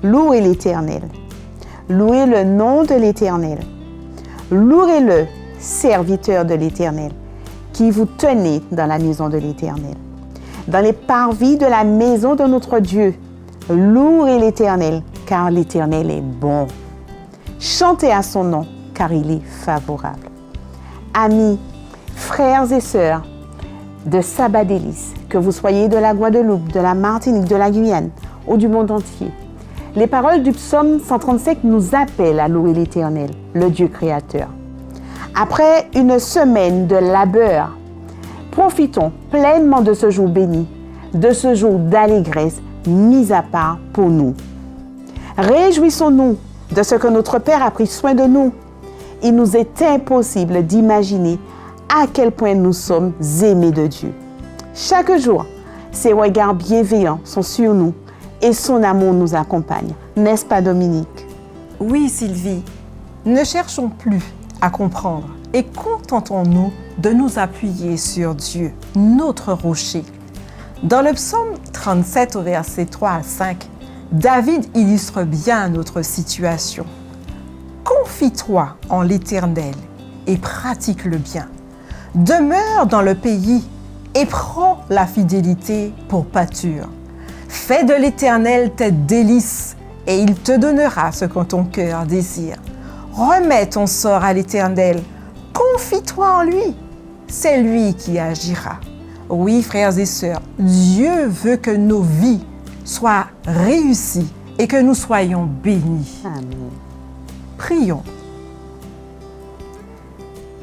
Louez l'Éternel. Louez le nom de l'Éternel. Louez-le, serviteur de l'Éternel, qui vous tenez dans la maison de l'Éternel. Dans les parvis de la maison de notre Dieu, louez l'Éternel, car l'Éternel est bon. Chantez à son nom, car il est favorable. Amis, frères et sœurs de Sabbat Délices, que vous soyez de la Guadeloupe, de la Martinique, de la Guyane ou du monde entier, les paroles du psaume 135 nous appellent à louer l'Éternel, le Dieu créateur. Après une semaine de labeur, profitons pleinement de ce jour béni, de ce jour d'allégresse mis à part pour nous. Réjouissons-nous de ce que notre Père a pris soin de nous. Il nous est impossible d'imaginer à quel point nous sommes aimés de Dieu. Chaque jour, ses regards bienveillants sont sur nous et son amour nous accompagne. N'est-ce pas, Dominique? Oui, Sylvie. Ne cherchons plus à comprendre et contentons-nous de nous appuyer sur Dieu, notre rocher. Dans le psaume 37, au verset 3 à 5, David illustre bien notre situation. Confie-toi en l'Éternel et pratique le bien. Demeure dans le pays et prends la fidélité pour pâture. Fais de l'Éternel tes délices et il te donnera ce que ton cœur désire. Remets ton sort à l'Éternel, confie-toi en lui, c'est lui qui agira. Oui, frères et sœurs, Dieu veut que nos vies soient réussies et que nous soyons bénis. Amen. Prions.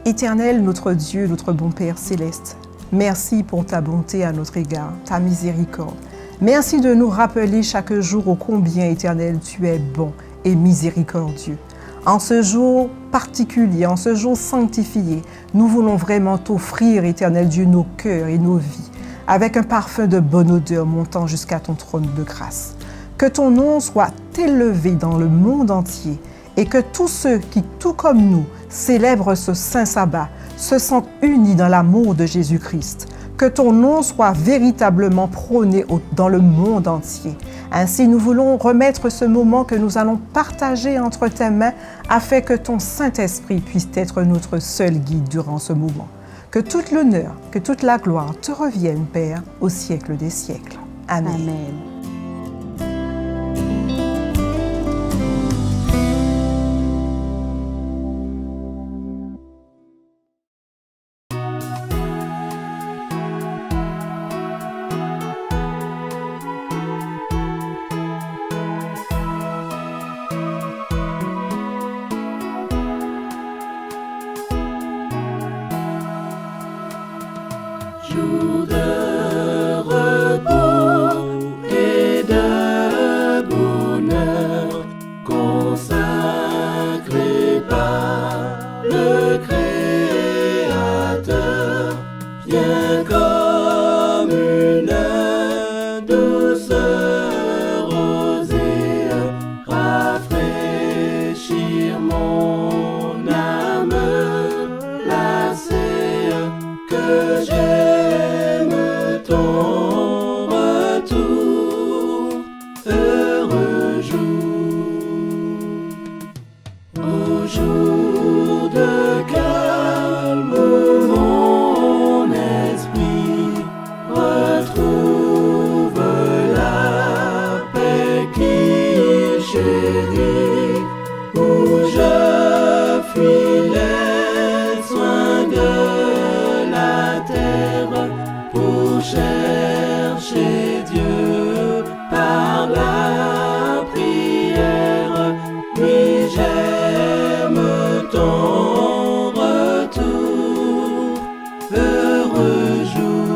Éternel, notre Dieu, notre bon Père céleste, merci pour ta bonté à notre égard, ta miséricorde. Merci de nous rappeler chaque jour ô combien, Éternel, tu es bon et miséricordieux. En ce jour particulier, en ce jour sanctifié, nous voulons vraiment t'offrir, Éternel Dieu, nos cœurs et nos vies, avec un parfum de bonne odeur montant jusqu'à ton trône de grâce. Que ton nom soit élevé dans le monde entier et que tous ceux qui, tout comme nous, célèbrent ce saint sabbat, se sentent unis dans l'amour de Jésus-Christ. Que ton nom soit véritablement prôné dans le monde entier. Ainsi, nous voulons remettre ce moment que nous allons partager entre tes mains afin que ton Saint-Esprit puisse être notre seul guide durant ce moment. Que toute l'honneur, que toute la gloire te revienne, Père, au siècle des siècles. Amen. Amen. Jour de repos et de bonheur, consacré par le Créateur, viens comme une douce rosée, rafraîchir mon âme lassée, que j'aime ton retour, heureux jour. Au jour de calme où mon esprit retrouve la paix qu'il chérit, où je fuis les soins de la terre pour chercher Dieu par la prière. Oui, j'aime ton retour, heureux jour.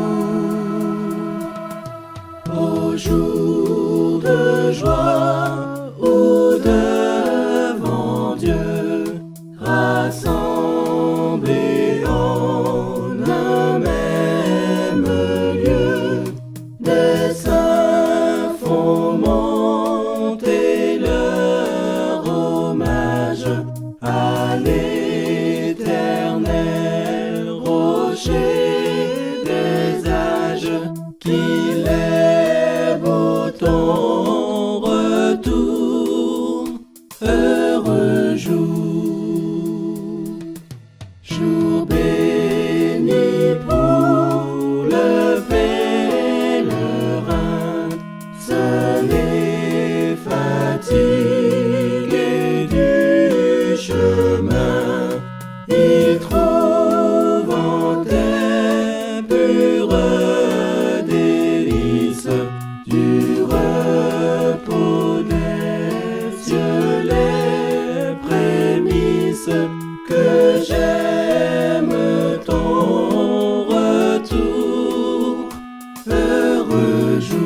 Au jour de joie où devant Dieu rassemblés en un même lieu, des saints font monter leur hommage à l'Éternel, rocher des âges, qu'il est beau jour.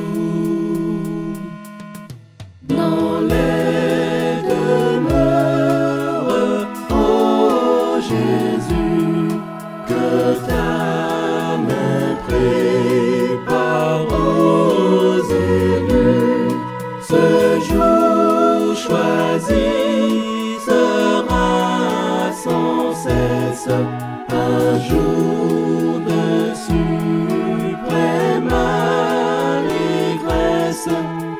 Dans les demeures, ô Jésus, que ta main prépare aux élus. Ce jour choisi sera sans cesse un jour de suprême allégresse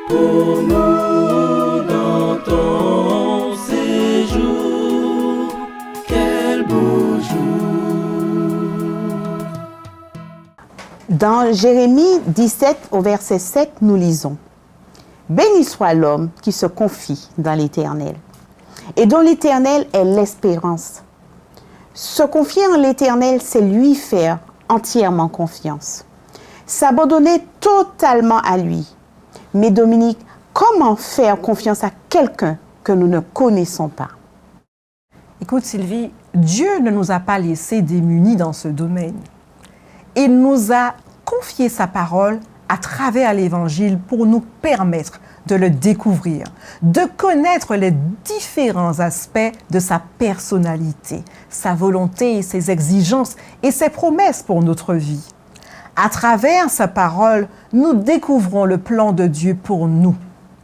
pour nous dans ton séjour. Quel beau jour! Dans Jérémie 17 au verset 7, nous lisons: Béni soit l'homme qui se confie dans l'Éternel et dont l'Éternel est l'espérance. Se confier en l'Éternel, c'est lui faire entièrement confiance. S'abandonner totalement à lui. Mais Dominique, comment faire confiance à quelqu'un que nous ne connaissons pas? Écoute Sylvie, Dieu ne nous a pas laissés démunis dans ce domaine. Il nous a confié sa parole à travers l'Évangile pour nous permettre de le découvrir, de connaître les différents aspects de sa personnalité, sa volonté, ses exigences et ses promesses pour notre vie. À travers sa parole, nous découvrons le plan de Dieu pour nous,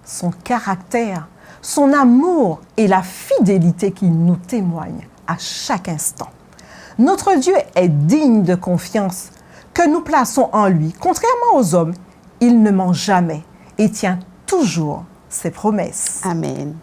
son caractère, son amour et la fidélité qu'il nous témoigne à chaque instant. Notre Dieu est digne de confiance que nous plaçons en lui. Contrairement aux hommes, il ne ment jamais et tient toujours ses promesses. Amen.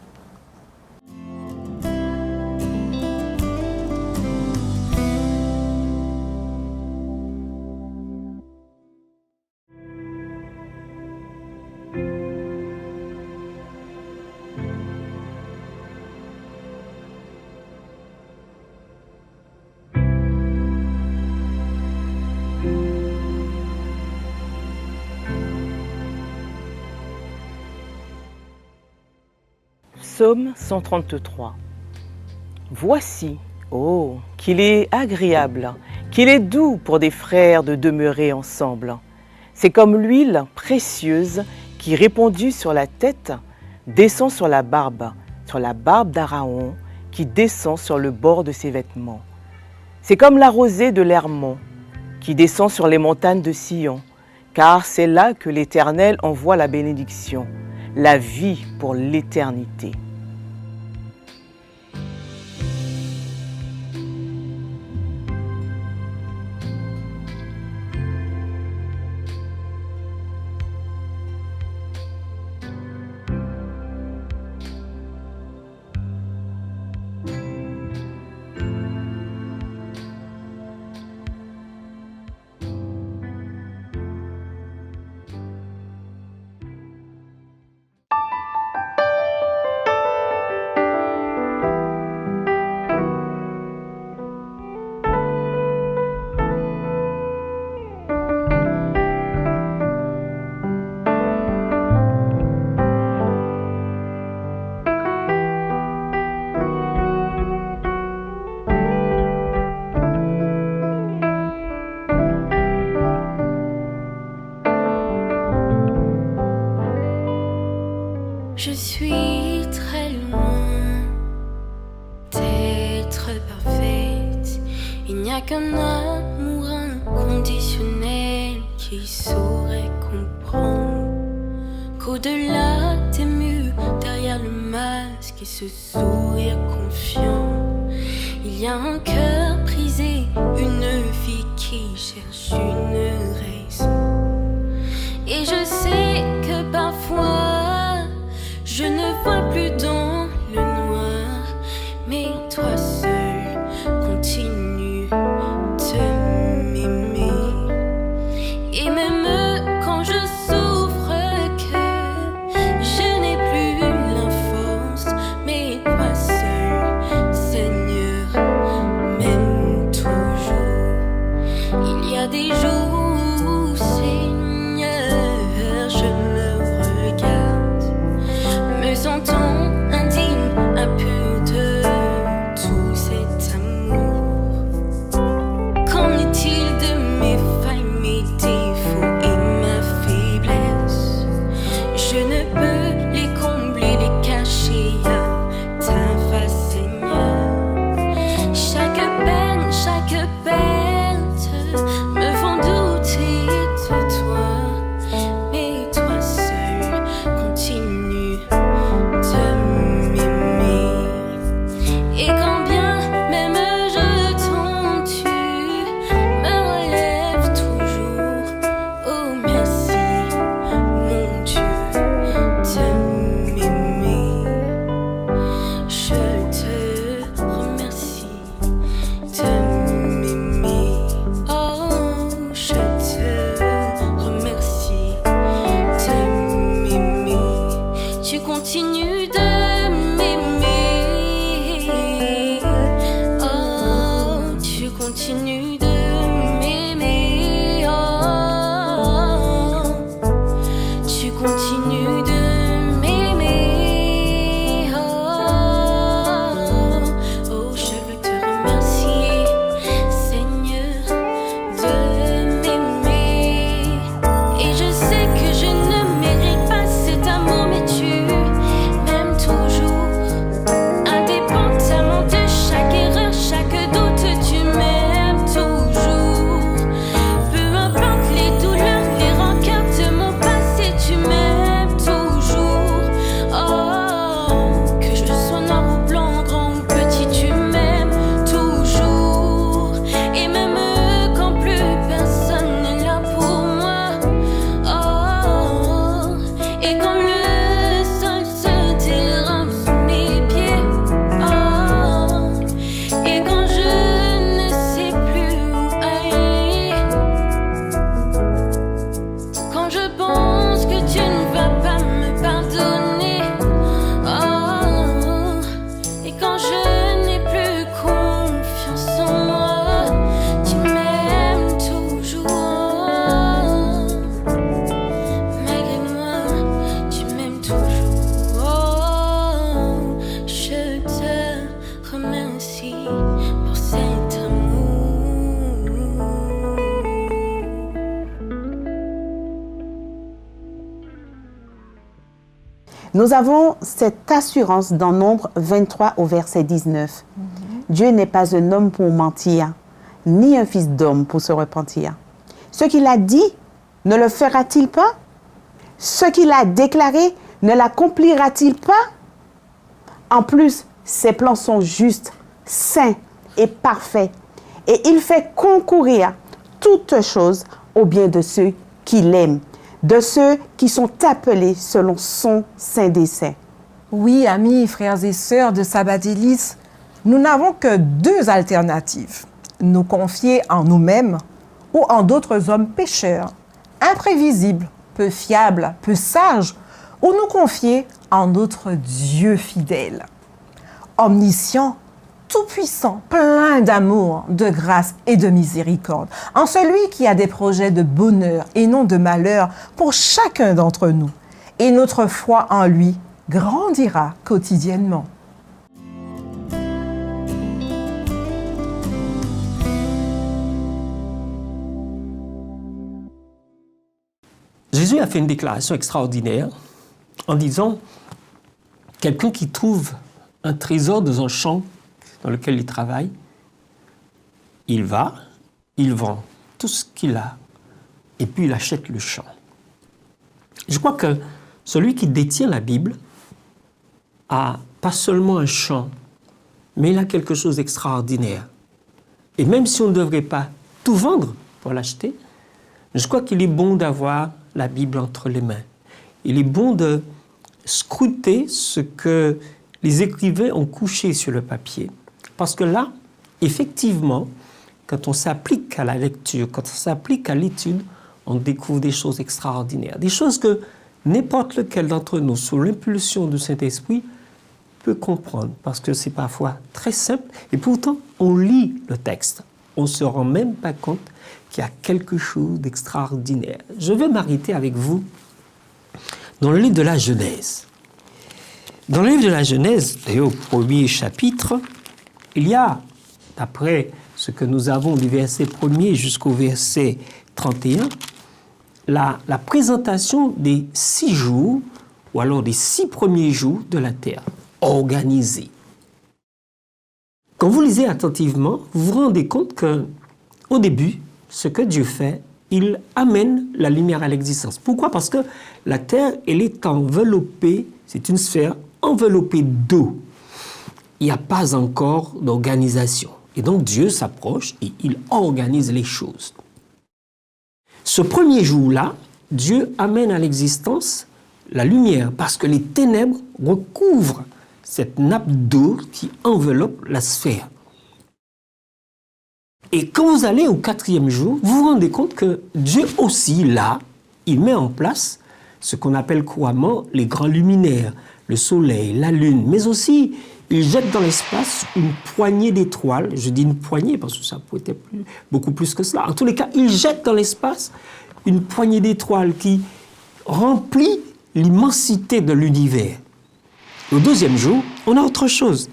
Psaume 133. Voici, oh, qu'il est agréable, qu'il est doux pour des frères de demeurer ensemble. C'est comme l'huile précieuse qui, répandue sur la tête, descend sur la barbe d'Aaron, qui descend sur le bord de ses vêtements. C'est comme la rosée de l'Hermon, qui descend sur les montagnes de Sion, car c'est là que l'Éternel envoie la bénédiction, la vie pour l'éternité. Je suis très loin d'être parfaite. Il n'y a qu'un amour inconditionnel qui saurait comprendre qu'au-delà des murs, derrière le masque et ce sourire confiant, il y a un cœur brisé, une vie qui cherche une raison. Et je sais que parfois je ne vois plus dans le noir, mais toi seul continue de m'aimer. Et même quand je souffre, que je n'ai plus la force, mais toi seul, Seigneur, m'aime toujours. Il y a des jours où, Seigneur, pense que tu ne vas pas me pardonner. Oh, et quand je n'ai plus confiance en moi, tu m'aimes toujours. Malgré moi, tu m'aimes toujours. Je te remercie pour cet amour. Nous avons cette assurance dans Nombre 23 au verset 19. Dieu n'est pas un homme pour mentir, ni un fils d'homme pour se repentir. Ce qu'il a dit, ne le fera-t-il pas? Ce qu'il a déclaré, ne l'accomplira-t-il pas? En plus, ses plans sont justes, saints et parfaits, et il fait concourir toutes choses au bien de ceux qui l'aiment, de ceux qui sont appelés selon son saint dessein. Oui, amis, frères et sœurs de Sabbat Délices, nous n'avons que deux alternatives. Nous confier en nous-mêmes ou en d'autres hommes pécheurs, imprévisibles, peu fiables, peu sages, ou nous confier en notre Dieu fidèle, omniscient, tout-puissant, plein d'amour, de grâce et de miséricorde, en celui qui a des projets de bonheur et non de malheur pour chacun d'entre nous. Et notre foi en lui grandira quotidiennement. Jésus a fait une déclaration extraordinaire en disant « Quelqu'un qui trouve un trésor dans un champ dans lequel il travaille, il va, il vend tout ce qu'il a et puis il achète le champ. » Je crois que celui qui détient la Bible a pas seulement un champ, mais il a quelque chose d'extraordinaire. Et même si on ne devrait pas tout vendre pour l'acheter, je crois qu'il est bon d'avoir la Bible entre les mains. Il est bon de scruter ce que les écrivains ont couché sur le papier. Parce que là, effectivement, quand on s'applique à la lecture, quand on s'applique à l'étude, on découvre des choses extraordinaires. Des choses que n'importe lequel d'entre nous, sous l'impulsion du Saint-Esprit, peut comprendre. Parce que c'est parfois très simple. Et pourtant, on lit le texte. On ne se rend même pas compte qu'il y a quelque chose d'extraordinaire. Je vais m'arrêter avec vous dans le livre de la Genèse. Dans le livre de la Genèse, d'ailleurs au premier chapitre, il y a, d'après ce que nous avons du verset 1er jusqu'au verset 31, la présentation des 6 jours, ou alors des 6 premiers jours de la terre, organisés. Quand vous lisez attentivement, vous vous rendez compte qu'au début, ce que Dieu fait, il amène la lumière à l'existence. Pourquoi? Parce que la terre, elle est enveloppée, c'est une sphère enveloppée d'eau. Il n'y a pas encore d'organisation. Et donc Dieu s'approche et il organise les choses. Ce premier jour-là, Dieu amène à l'existence la lumière parce que les ténèbres recouvrent cette nappe d'eau qui enveloppe la sphère. Et quand vous allez au 4e jour, vous vous rendez compte que Dieu aussi, là, il met en place ce qu'on appelle couramment les grands luminaires, le soleil, la lune, mais aussi il jette dans l'espace une poignée d'étoiles. Je dis une poignée parce que ça peut être beaucoup plus que cela. En tous les cas, il jette dans l'espace une poignée d'étoiles qui remplit l'immensité de l'univers. Au 2e jour, on a autre chose.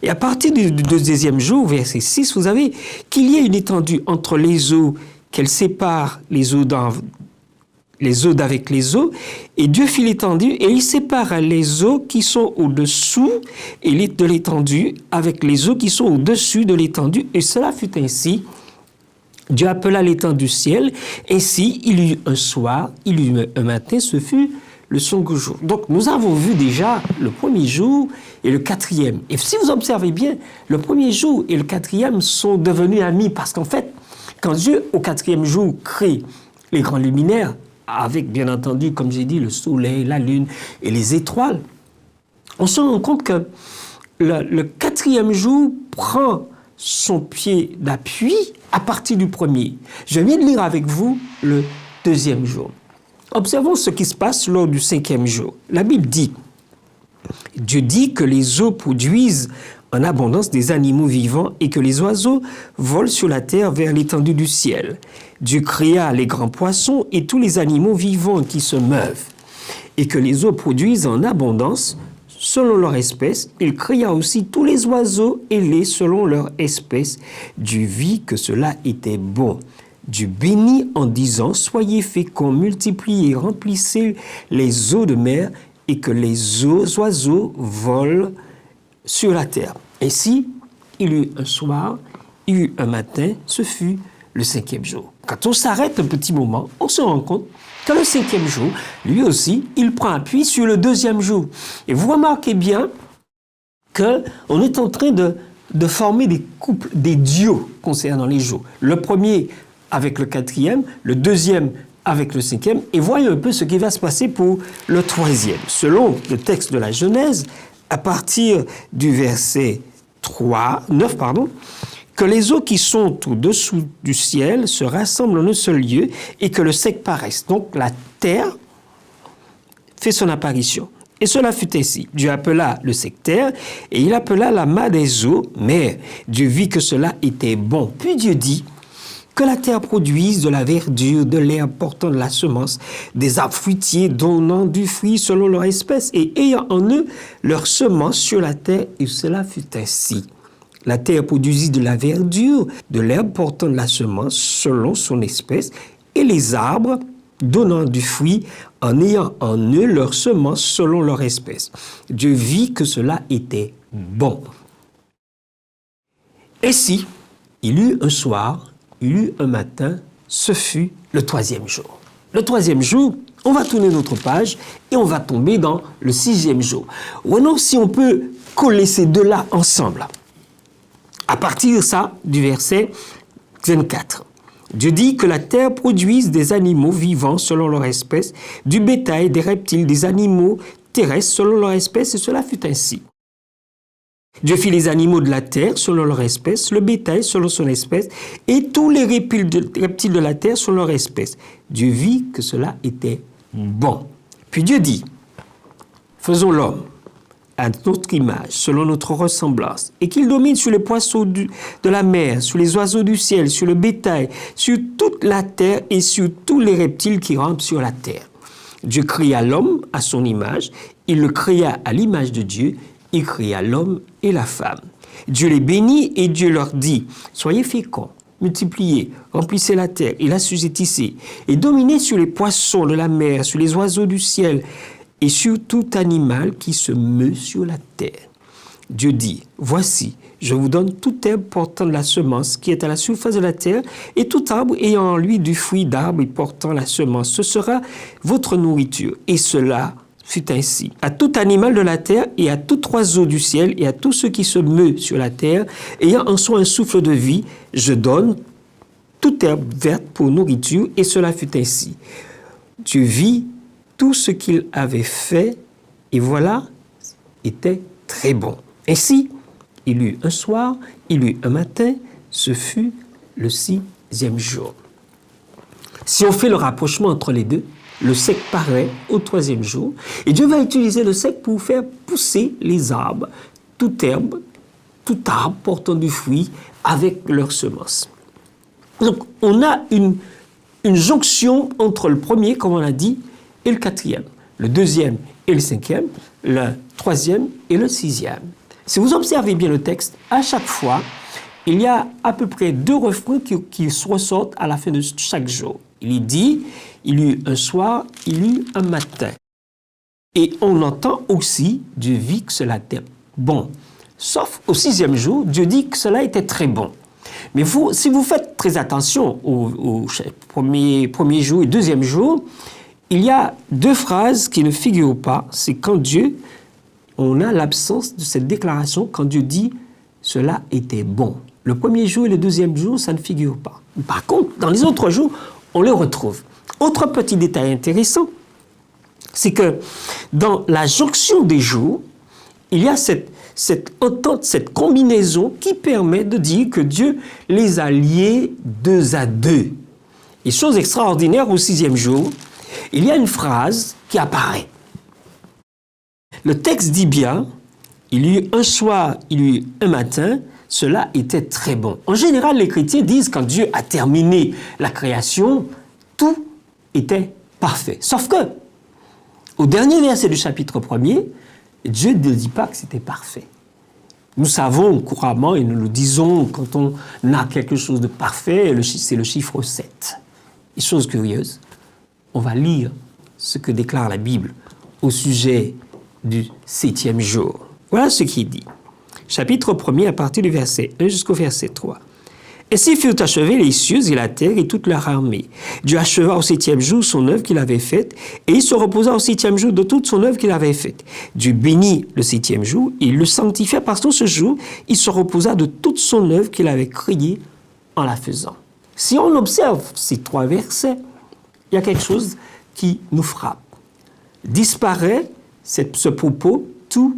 Et à partir du 2e jour, verset 6, vous avez qu'il y ait une étendue entre les eaux, qu'elle sépare les eaux d'avec les eaux, et Dieu fit l'étendue, et il sépara les eaux qui sont au-dessous de l'étendue avec les eaux qui sont au-dessus de l'étendue, et cela fut ainsi. Dieu appela l'étendue ciel, ainsi il y eut un soir, il y eut un matin, ce fut le 5e jour. Donc nous avons vu déjà le 1er jour et le 4e. Et si vous observez bien, le 1er jour et le 4e sont devenus amis, parce qu'en fait, quand Dieu, au 4e jour, crée les grands luminaires, avec, bien entendu, comme j'ai dit, le soleil, la lune et les étoiles, on se rend compte que le 4e jour prend son pied d'appui à partir du 1er. Je viens de lire avec vous le 2e jour. Observons ce qui se passe lors du 5e jour. La Bible dit, Dieu dit que les eaux produisent en abondance des animaux vivants et que les oiseaux volent sur la terre vers l'étendue du ciel. Dieu créa les grands poissons et tous les animaux vivants qui se meuvent, et que les eaux produisent en abondance selon leur espèce. Il créa aussi tous les oiseaux ailés selon leur espèce. Dieu vit que cela était bon. Dieu bénit en disant, soyez féconds, multipliez, remplissez les eaux de mer et que les oiseaux volent sur la terre. Ainsi, il y eut un soir, il y eut un matin, ce fut le 5e jour. Quand on s'arrête un petit moment, on se rend compte que le 5e jour, lui aussi, il prend appui sur le 2e jour. Et vous remarquez bien qu'on est en train de former des couples, des duos concernant les jours. Le premier avec le 4e, le 2e avec le 5e, et voyons un peu ce qui va se passer pour le 3e. Selon le texte de la Genèse, à partir du verset 9, que les eaux qui sont au-dessous du ciel se rassemblent en un seul lieu et que le sec paraisse. Donc la terre fait son apparition. Et cela fut ainsi. Dieu appela le sec terre et il appela la main des eaux mer. Dieu vit que cela était bon. Puis Dieu dit que la terre produise de la verdure, de l'herbe portant de la semence, des arbres fruitiers donnant du fruit selon leur espèce et ayant en eux leur semence sur la terre. Et cela fut ainsi. La terre produisit de la verdure, de l'herbe portant de la semence selon son espèce, et les arbres donnant du fruit en ayant en eux leur semence selon leur espèce. Dieu vit que cela était bon. Ainsi, il eut un soir, il eut un matin, ce fut le 3e jour. Le 3e jour, on va tourner notre page et on va tomber dans le 6e jour. Ou non, si on peut coller ces deux-là ensemble. À partir de ça, du verset 24, Dieu dit que la terre produise des animaux vivants selon leur espèce, du bétail, des reptiles, des animaux terrestres selon leur espèce, et cela fut ainsi. Dieu fit les animaux de la terre selon leur espèce, le bétail selon son espèce, et tous les reptiles de la terre selon leur espèce. Dieu vit que cela était bon. Puis Dieu dit, faisons l'homme à notre image, selon notre ressemblance, et qu'il domine sur les poissons de la mer, sur les oiseaux du ciel, sur le bétail, sur toute la terre et sur tous les reptiles qui rampent sur la terre. Dieu créa l'homme à son image, il le créa à l'image de Dieu, il créa l'homme et la femme. Dieu les bénit et Dieu leur dit, soyez féconds, multipliez, remplissez la terre et l'assujettissez, et dominez sur les poissons de la mer, sur les oiseaux du ciel, et sur tout animal qui se meut sur la terre. Dieu dit, voici, je vous donne toute herbe portant de la semence qui est à la surface de la terre, et tout arbre ayant en lui du fruit d'arbre et portant la semence. Ce sera votre nourriture. Et cela fut ainsi. À tout animal de la terre et à tout oiseau du ciel et à tout ce qui se meut sur la terre, ayant en soi un souffle de vie, je donne toute herbe verte pour nourriture, et cela fut ainsi. Dieu vit tout ce qu'il avait fait, et voilà, était très bon. Ainsi, il eut un soir, il eut un matin, ce fut le 6e jour. Si on fait le rapprochement entre les deux, le sec paraît au 3e jour, et Dieu va utiliser le sec pour faire pousser les arbres, toute herbe, tout arbre portant du fruit avec leurs semences. Donc, on a une jonction entre le premier, comme on l'a dit, et le 4e, le 2e et le 5e, le 3e et le 6e. Si vous observez bien le texte, à chaque fois, il y a à peu près 2 refrains qui ressortent à la fin de chaque jour. Il dit, il y eut un soir, il y eut un matin. Et on entend aussi, Dieu vit que cela était bon. Sauf au 6e jour, Dieu dit que cela était très bon. Mais vous, si vous faites très attention au premier jour et 2e jour, il y a 2 phrases qui ne figurent pas. C'est quand Dieu, on a l'absence de cette déclaration, quand Dieu dit « cela était bon ». Le 1er jour et le 2e jour, ça ne figure pas. Par contre, dans les autres jours, on les retrouve. Autre petit détail intéressant, c'est que dans la jonction des jours, il y a cette entente, cette combinaison qui permet de dire que Dieu les a liés 2 à 2. Et chose extraordinaire, au 6e jour, il y a une phrase qui apparaît. Le texte dit bien, il y eut un soir, il y eut un matin, cela était très bon. En général, les chrétiens disent quand Dieu a terminé la création, tout était parfait. Sauf que, au dernier verset du chapitre 1er, Dieu ne dit pas que c'était parfait. Nous savons couramment, et nous le disons, quand on a quelque chose de parfait, c'est le chiffre 7. Et chose curieuse, on va lire ce que déclare la Bible au sujet du 7e jour. Voilà ce qu'il dit. Chapitre 1er, à partir du verset 1 jusqu'au verset 3. Ainsi furent achevés les cieux et la terre et toute leur armée. Dieu acheva au 7e jour son œuvre qu'il avait faite, et il se reposa au 7e jour de toute son œuvre qu'il avait faite. Dieu bénit le 7e jour, et il le sanctifia parce que ce jour, il se reposa de toute son œuvre qu'il avait créée en la faisant. Si on observe ces 3 versets, il y a quelque chose qui nous frappe. Disparaît ce propos, tout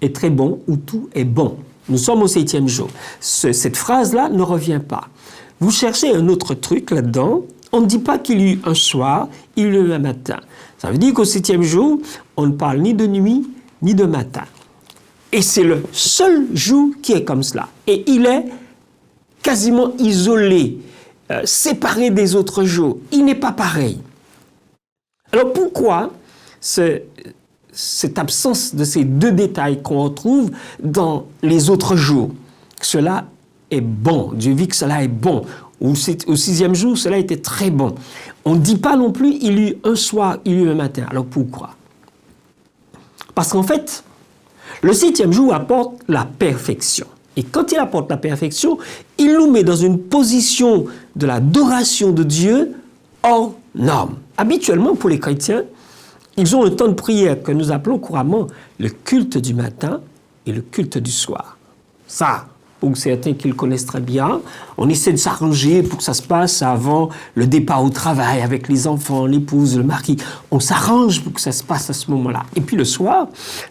est très bon ou tout est bon. Nous sommes au 7e jour. Cette phrase-là ne revient pas. Vous cherchez un autre truc là-dedans. On ne dit pas qu'il y eut un soir, il y eut un matin. Ça veut dire qu'au 7e jour, on ne parle ni de nuit, ni de matin. Et c'est le seul jour qui est comme cela. Et il est quasiment isolé, séparé des autres jours. Il n'est pas pareil. Alors pourquoi cette absence de ces 2 détails qu'on retrouve dans les autres jours? Cela est bon. Dieu vit que cela est bon. Au 6e jour, cela était très bon. On ne dit pas non plus il y eut un soir, il y eut un matin. Alors pourquoi? Parce qu'en fait, le 7e jour apporte la perfection. Et quand il apporte la perfection, il nous met dans une position de l'adoration de Dieu hors norme. Habituellement, pour les chrétiens, ils ont un temps de prière que nous appelons couramment le culte du matin et le culte du soir. Ça, pour certains qui le connaissent très bien, on essaie de s'arranger pour que ça se passe avant le départ au travail avec les enfants, l'épouse, le mari. On s'arrange pour que ça se passe à ce moment-là. Et puis le soir,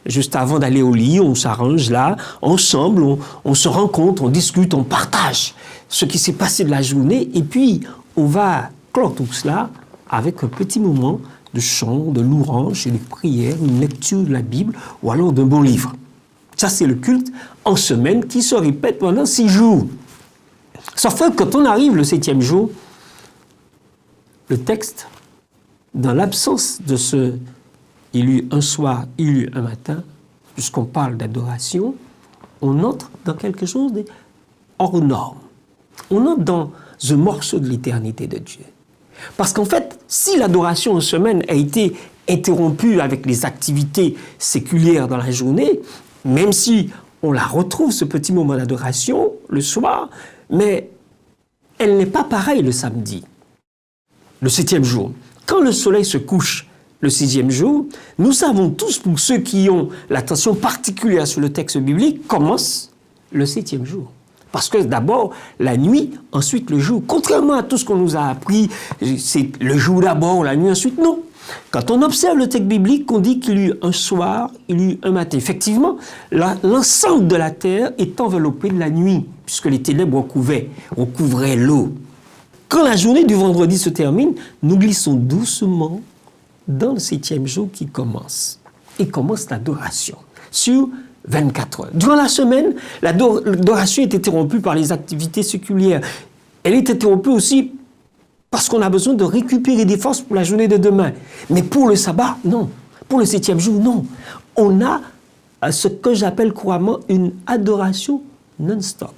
juste avant d'aller au lit, on s'arrange là, ensemble, on se rencontre, on discute, on partage ce qui s'est passé de la journée. Et puis, on va clore tout cela avec un petit moment de chant, de louange et de prière, une lecture de la Bible ou alors d'un bon livre. Ça, c'est le culte en semaine qui se répète pendant 6 jours. Sauf que quand on arrive le 7e jour, le texte, dans l'absence de ce « il y eut un soir, il y eut un matin », puisqu'on parle d'adoration, on entre dans quelque chose de hors norme. On entre dans un morceau de l'éternité de Dieu. Parce qu'en fait, si l'adoration en semaine a été interrompue avec les activités séculières dans la journée, même si on la retrouve, ce petit moment d'adoration, le soir, mais elle n'est pas pareille le samedi, le 7e jour. Quand le soleil se couche le 6e jour, nous savons tous, pour ceux qui ont l'attention particulière sur le texte biblique, commence le 7e jour. Parce que d'abord, la nuit, ensuite le jour. Contrairement à tout ce qu'on nous a appris, c'est le jour d'abord, la nuit ensuite, non. Quand on observe le texte biblique, on dit qu'il y eut un soir, il y eut un matin. Effectivement, l'ensemble de la terre est enveloppé de la nuit, puisque les ténèbres recouvraient l'eau. Quand la journée du vendredi se termine, nous glissons doucement dans le 7e jour qui commence. Et commence l'adoration sur 24 heures. Durant la semaine, l'adoration est interrompue par les activités séculières. Elle est interrompue aussi parce qu'on a besoin de récupérer des forces pour la journée de demain. Mais pour le sabbat, non. Pour le 7e jour, non. On a ce que j'appelle couramment une adoration non-stop.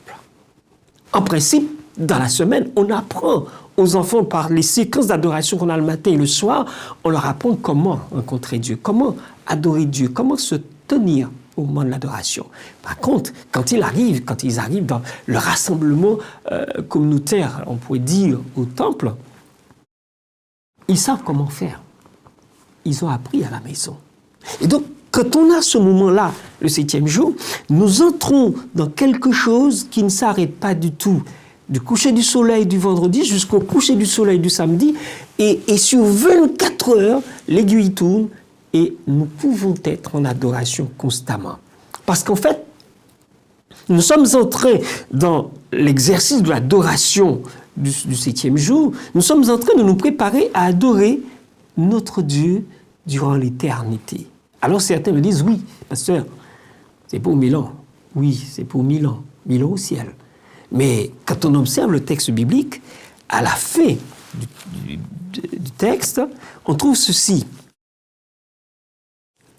En principe, dans la semaine, on apprend aux enfants par les séquences d'adoration qu'on a le matin et le soir, on leur apprend comment rencontrer Dieu, comment adorer Dieu, comment se tenir au moment de l'adoration. Par contre, quand ils arrivent dans le rassemblement communautaire, on pourrait dire au temple, ils savent comment faire. Ils ont appris à la maison. Et donc, quand on a ce moment-là, le 7e jour, nous entrons dans quelque chose qui ne s'arrête pas du tout. Du coucher du soleil du vendredi jusqu'au coucher du soleil du samedi. Et sur 24 heures, l'aiguille tourne et nous pouvons être en adoration constamment. Parce qu'en fait, nous sommes entrés dans l'exercice de l'adoration du 7e jour. Nous sommes en train de nous préparer à adorer notre Dieu durant l'éternité. Alors certains me disent, oui, pasteur, c'est pour 1000 ans. Oui, c'est pour 1000 ans, 1000 ans au ciel. Mais quand on observe le texte biblique, à la fin du texte, on trouve ceci.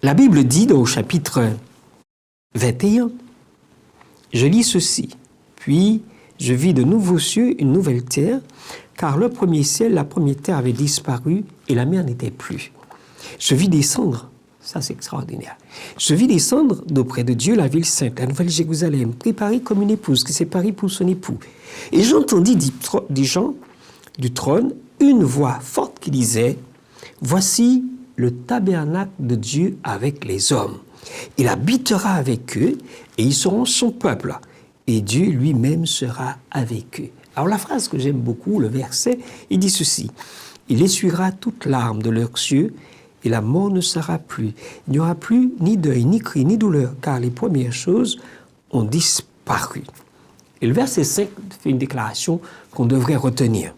La Bible dit dans le chapitre 21, je lis ceci. Puis je vis de nouveaux cieux, une nouvelle terre, car le premier ciel, la première terre avait disparu et la mer n'était plus. Je vis descendre, ça c'est extraordinaire, je vis descendre d'auprès de Dieu la ville sainte, la nouvelle Jérusalem, préparée comme une épouse qui s'est parée pour son époux. Et j'entendis des gens du trône une voix forte qui disait, voici le tabernacle de Dieu avec les hommes. Il habitera avec eux et ils seront son peuple. Et Dieu lui-même sera avec eux. Alors la phrase que j'aime beaucoup, le verset, il dit ceci. Il essuiera toute larme de leurs yeux et la mort ne sera plus. Il n'y aura plus ni deuil, ni cri, ni douleur, car les premières choses ont disparu. Et le verset 5 fait une déclaration qu'on devrait retenir.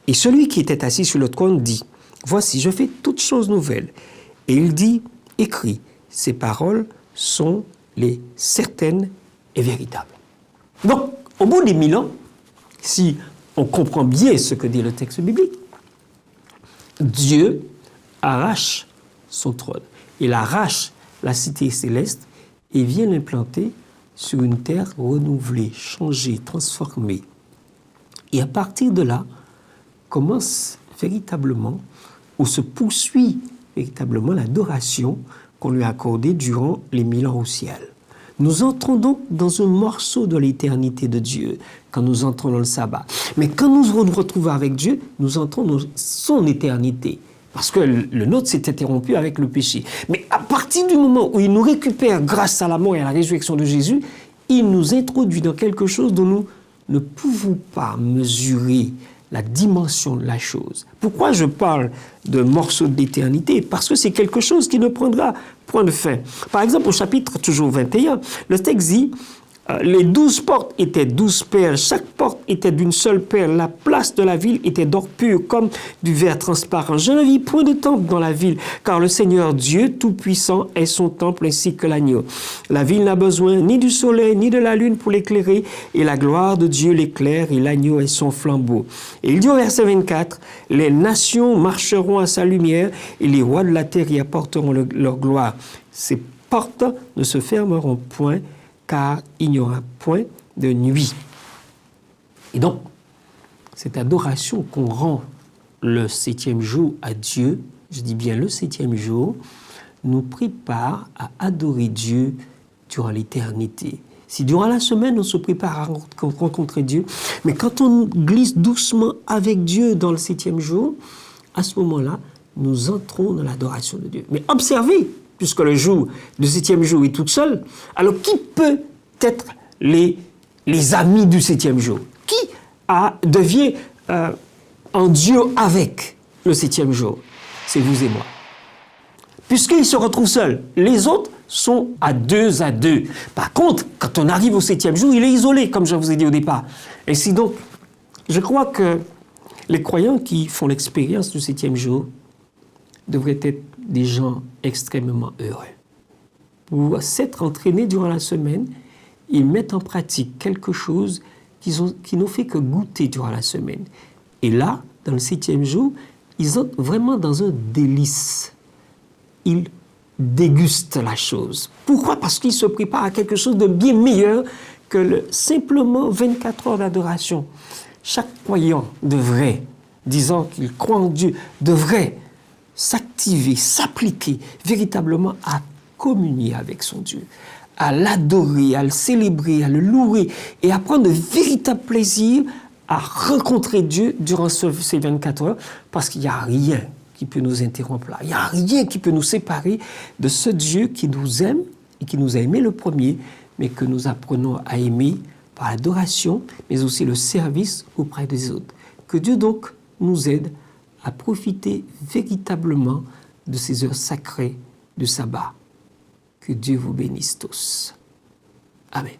Et celui qui était assis sur le trône dit, voici, je fais toutes choses nouvelles. Et il dit, écris, ces paroles sont les certaines et véritables. Donc, au bout des 1000 ans, si on comprend bien ce que dit le texte biblique, Dieu arrache son trône. Il arrache la cité céleste et vient l'implanter sur une terre renouvelée, changée, transformée. Et à partir de là, commence véritablement, ou se poursuit véritablement l'adoration qu'on lui a accordée durant les 1000 ans au ciel. Nous entrons donc dans un morceau de l'éternité de Dieu quand nous entrons dans le sabbat. Mais quand nous nous retrouvons avec Dieu, nous entrons dans son éternité. Parce que le nôtre s'est interrompu avec le péché. Mais à partir du moment où il nous récupère grâce à la mort et à la résurrection de Jésus, il nous introduit dans quelque chose dont nous ne pouvons pas mesurer la dimension de la chose. Pourquoi je parle de morceau d'éternité? Parce que c'est quelque chose qui ne prendra point de fin. Par exemple, au chapitre toujours 21, le texte dit les 12 portes étaient 12 perles, chaque porte était d'une seule perle, la place de la ville était d'or pur comme du verre transparent. Je ne vis point de temple dans la ville, car le Seigneur Dieu Tout-Puissant est son temple ainsi que l'agneau. La ville n'a besoin ni du soleil ni de la lune pour l'éclairer, et la gloire de Dieu l'éclaire, et l'agneau est son flambeau. Et il dit au verset 24, les nations marcheront à sa lumière, et les rois de la terre y apporteront leur gloire. Ces portes ne se fermeront point, car il n'y aura point de nuit. Et donc, cette adoration qu'on rend le 7e jour à Dieu, je dis bien le 7e jour, nous prépare à adorer Dieu durant l'éternité. Si durant la semaine, on se prépare à rencontrer Dieu, mais quand on glisse doucement avec Dieu dans le 7e jour, à ce moment-là, nous entrons dans l'adoration de Dieu. Mais observez, puisque le 7e jour est tout seul, alors qui peut être les amis du 7e jour? Qui devient en Dieu avec le 7e jour? C'est vous et moi. Puisqu'il se retrouve seul, les autres sont à deux. Par contre, quand on arrive au 7e jour, il est isolé, comme je vous ai dit au départ. Ainsi donc, je crois que les croyants qui font l'expérience du 7e jour devraient être des gens extrêmement heureux. Pour s'être entraînés durant la semaine, ils mettent en pratique quelque chose qui n'ont fait que goûter durant la semaine. Et là, dans le 7e jour, ils entrent vraiment dans un délice. Ils dégustent la chose. Pourquoi? Parce qu'ils se préparent à quelque chose de bien meilleur que simplement 24 heures d'adoration. Chaque croyant devrait, disant qu'il croit en Dieu, devrait s'activer, s'appliquer véritablement à communier avec son Dieu, à l'adorer, à le célébrer, à le louer et à prendre de véritables plaisirs à rencontrer Dieu durant ces 24 heures, parce qu'il n'y a rien qui peut nous interrompre là. Il n'y a rien qui peut nous séparer de ce Dieu qui nous aime et qui nous a aimé le premier, mais que nous apprenons à aimer par l'adoration, mais aussi le service auprès des autres. Que Dieu donc nous aide à profiter véritablement de ces heures sacrées du sabbat. Que Dieu vous bénisse tous. Amen.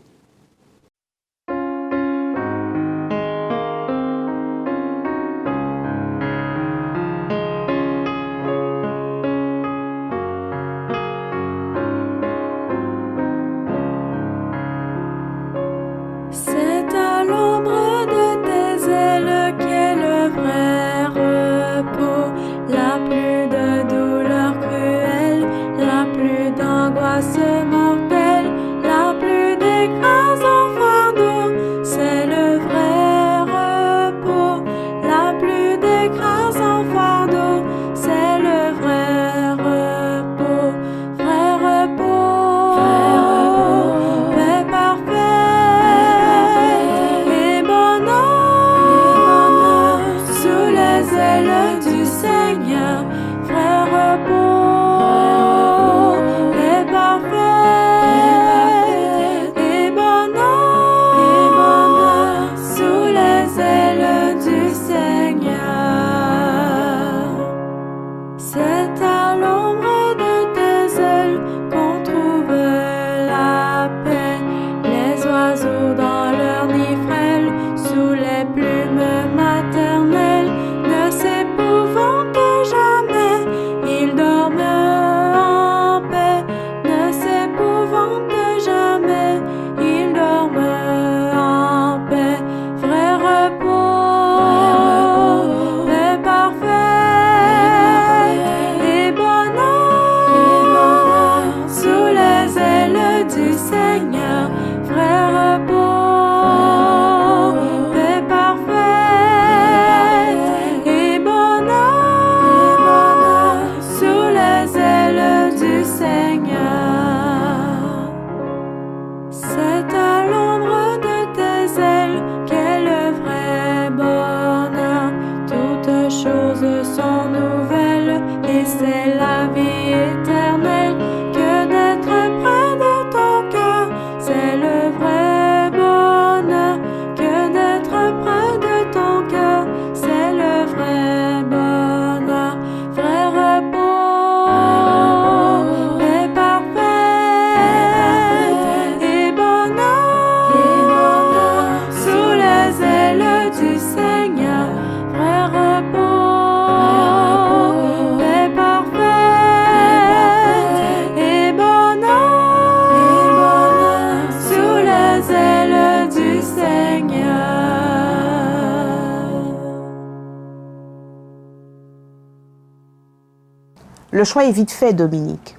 Le choix est vite fait, Dominique.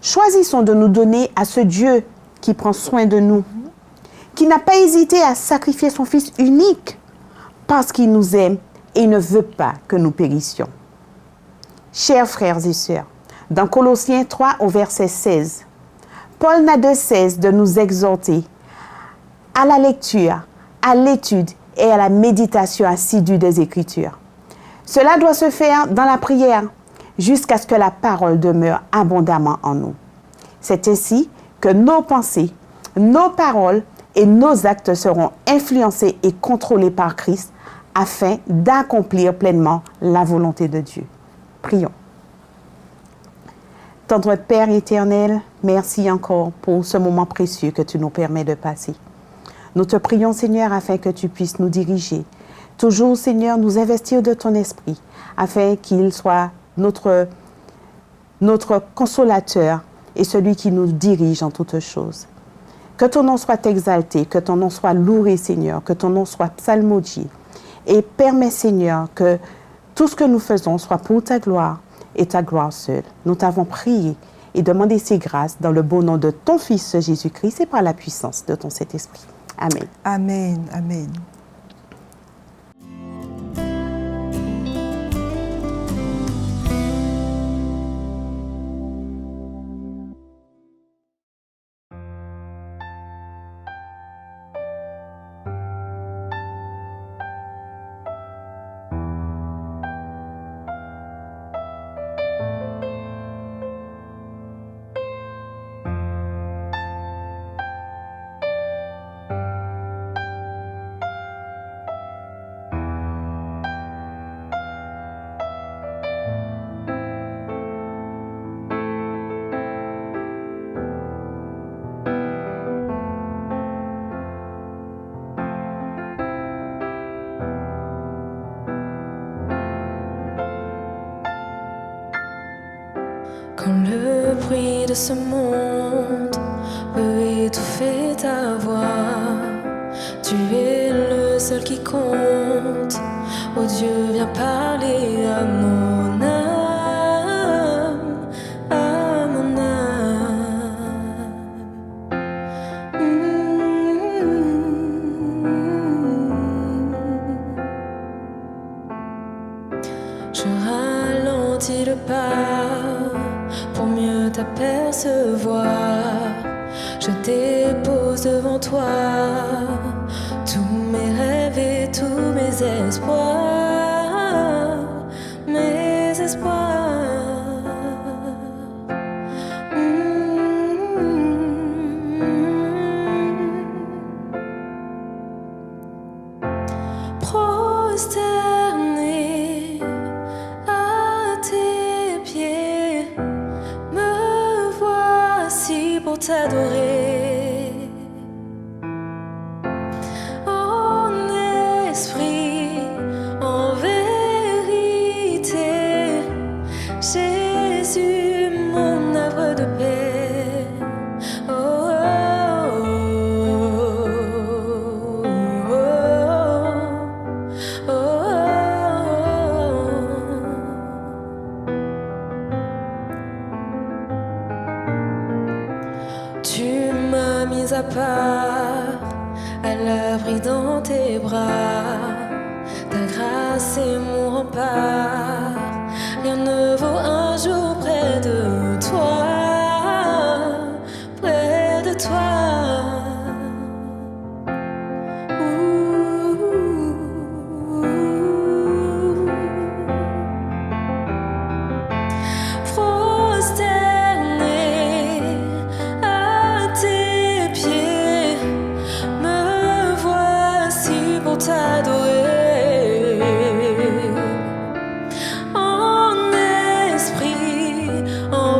Choisissons de nous donner à ce Dieu qui prend soin de nous, qui n'a pas hésité à sacrifier son Fils unique parce qu'il nous aime et il ne veut pas que nous périssions. Chers frères et sœurs, dans Colossiens 3 au verset 16, Paul n'a de cesse de nous exhorter à la lecture, à l'étude et à la méditation assidue des Écritures. Cela doit se faire dans la prière jusqu'à ce que la parole demeure abondamment en nous. C'est ainsi que nos pensées, nos paroles et nos actes seront influencés et contrôlés par Christ afin d'accomplir pleinement la volonté de Dieu. Prions. Tendre Père éternel, merci encore pour ce moment précieux que tu nous permets de passer. Nous te prions, Seigneur, afin que tu puisses nous diriger. Toujours, Seigneur, nous investir de ton esprit, afin qu'il soit notre consolateur et celui qui nous dirige en toutes choses. Que ton nom soit exalté, que ton nom soit loué, Seigneur, que ton nom soit psalmodié. Et permets, Seigneur, que tout ce que nous faisons soit pour ta gloire et ta gloire seule. Nous t'avons prié et demandé ces grâces dans le beau nom de ton Fils Jésus-Christ et par la puissance de ton Saint-Esprit. Amen. Amen. Amen. Quand le bruit de ce monde peut étouffer ta voix, tu es le seul qui compte. Oh Dieu, viens parler à mon âme, à mon âme. Je ralentis le pas pour mieux t'apercevoir. Je dépose devant toi tous mes rêves et tous mes espoirs, mes espoirs. Prosterné à tes pieds, me voici pour t'adorer. En esprit, en vérité, Jésus, mon havre de paix. Oh, oh, oh, oh, oh. Tu m'as mis à part, à l'abri dans tes bras. Ta grâce est mon rempart. Rien ne vaut un jour près de toi, près de toi. Prosterné à tes pieds, me voici pour t'adorer. En esprit, en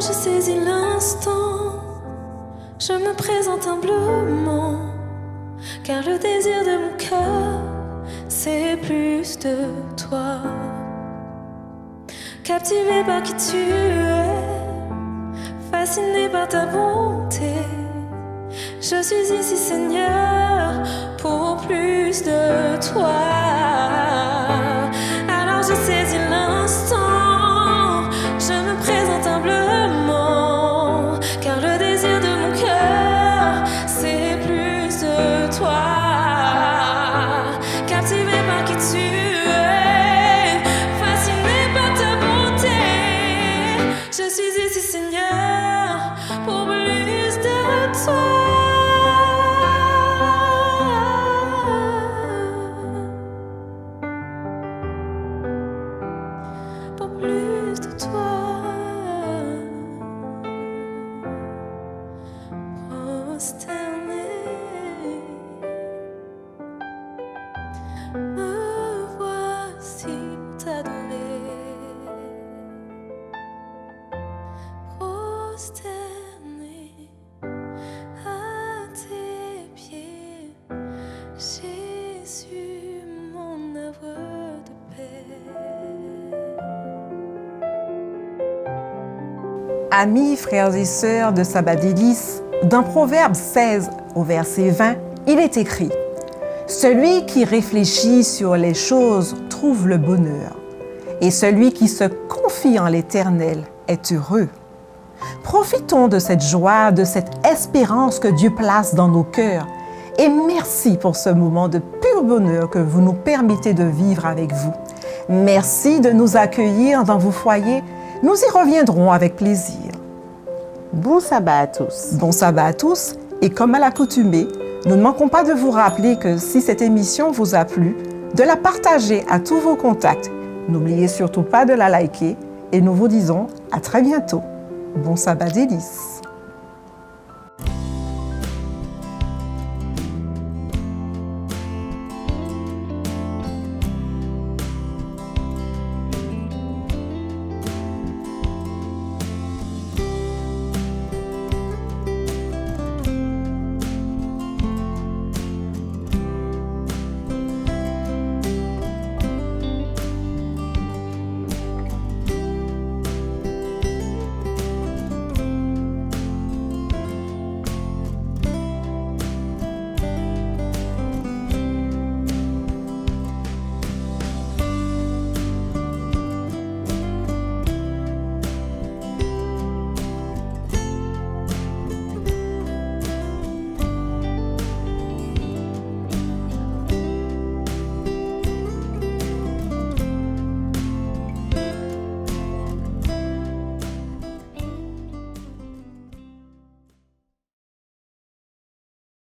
Alors je saisis l'instant, je me présente humblement, car le désir de mon cœur, c'est plus de toi. Captivé par qui tu es, fasciné par ta bonté, je suis ici Seigneur pour plus de toi. Alors je saisis l'instant, je me présente humblement, car le désir de mon cœur, c'est plus de toi. Captivé par qui tu es, fasciné par ta bonté, je suis ici Seigneur pour plus de toi. Pour plus de toi. Prosterné, me voici t'adorer. Prosterné à tes pieds, Jésus, mon havre de paix. Amis, frères et sœurs de Sabbat Délices, dans Proverbe 16 au verset 20, il est écrit « Celui qui réfléchit sur les choses trouve le bonheur, et celui qui se confie en l'Éternel est heureux. » Profitons de cette joie, de cette espérance que Dieu place dans nos cœurs, et merci pour ce moment de pur bonheur que vous nous permettez de vivre avec vous. Merci de nous accueillir dans vos foyers. Nous y reviendrons avec plaisir. Bon sabbat à tous. Bon sabbat à tous, et comme à l'accoutumée, nous ne manquons pas de vous rappeler que si cette émission vous a plu, de la partager à tous vos contacts. N'oubliez surtout pas de la liker et nous vous disons à très bientôt. Bon sabbat délices.